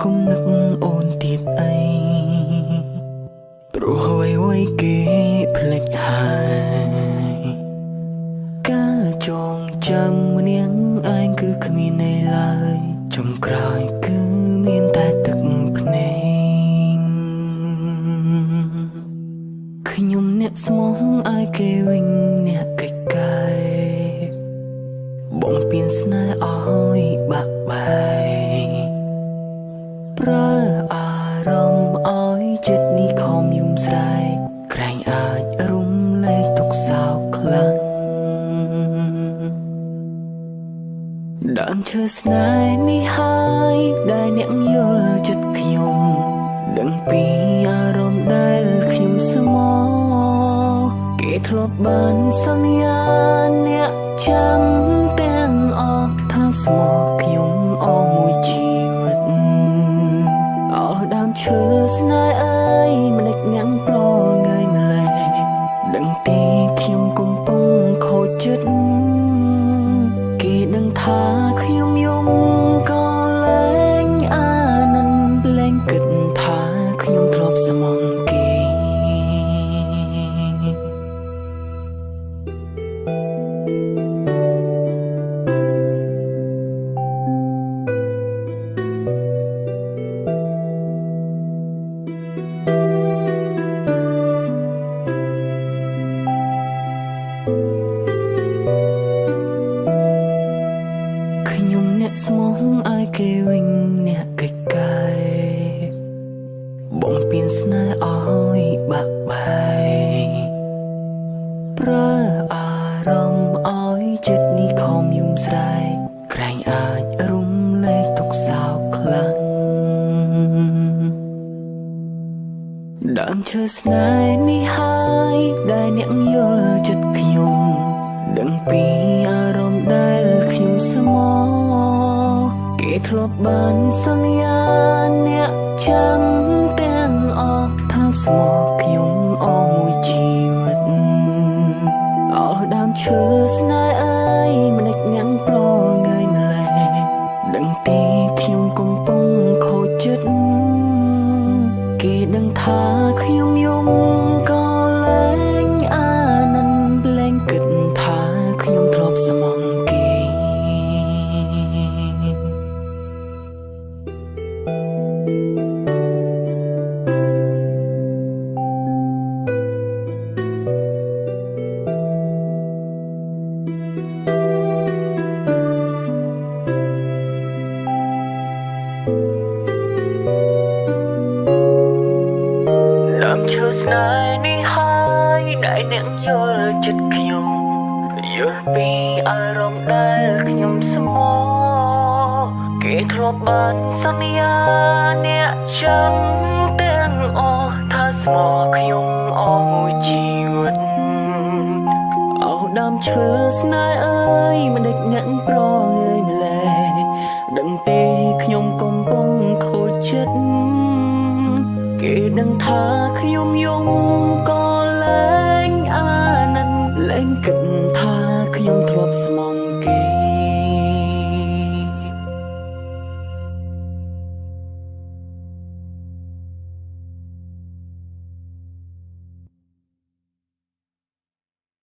គុំនឹកអូនទៀតអីព្រោះអ្វីៗគេភ្លេចហើយការចងចាំនាងឯងគឺគ្មាននៃឡើយចុងក្រោយគឺមានតែទឹកភ្នែកខ្ញុំអ្នកស្មោះឲ្យគេវិញអ្នកកិច្ចកាយបំពេញស្នេហ៍ឲ្យបាក់បែកប្រើអារម្មណ៍ឲ្យចិត្តនេះខំយំស្រែកក្រែងអាចរំលែកទុកសោកខ្លាំងដើមឈើស្នេហ៍នេះហើយដែលអ្នកយល់ចិត្តខ្ញុំដឹងពីអារម្មណ៍ដែលខ្ញុំស្មោះគេធ្លាប់បានសន្យាអ្នកចាំទាំងអស់ថាស្មោះខ្ញុំអស់មួយជីវិតអស់ដើមឈើស្នេហ៍អើយមិនដេចញ៉ាំងប្រងៃម្លេះដឹងទេខ្ញុំកំពុងខូចចិត្តគេដឹងថាខ្ញុំយំក៏លែងអាណិនលែងគិតថាខ្ញុំធ្លាប់ស្មងគេខ្ញុំអ្នកស្មោះឲ្យគេវិញអ្នកកិច្ចកាយបំពេញស្នេហ៍ឲ្យបាក់បែកប្រើអារម្មណ៍ឲ្យចិត្តនេះខំយំស្រែកក្រែងអាចរំលែកទុកសោកខ្លាំងដើមឈើស្នេហ៍នេះហើយដែលអ្នកយល់ចិត្តខ្ញុំដឹងពីអារម្មណ៍ដែលខ្ញុំស្មោះគេធ្លាប់បានសន្យាអ្នកចាំទាំងអស់ថាស្មោះខ្ញុំអស់មួយជីវិតអស់ដើមឈើស្នេហ៍អើយមិនដេចញ៉ាំងប្រងៃម្លេះដឹងទេខ្ញុំកំពុងខូចចិត្តគេដឹងថាខ្ញុំយំក៏លែងអាណិនលែងគិតថាខ្ញុំធ្លាប់ស្មងគេដើមឈើស្នេហ៍នេះហើយដែលអ្នកយល់ចិត្តខ្ញុំយល់ពីអារម្មណ៍ដែលខ្ញុំស្មោះគេធ្លាប់បានសន្យាអ្នកចាំទាំងអស់ថាស្មោះខ្ញុំអស់មួយជីវិតអស់ដើមឈើស្នេហ៍អើយមិនដេចញ៉ាំងប្រងាយម្លេះដឹងទេខ្ញុំកំពុងខូចចិត្តគេដឹងថាខ្ញុំយំក៏លែងអាណិនលែងគិតថាខ្ញុំធ្លាប់ស្មងគេ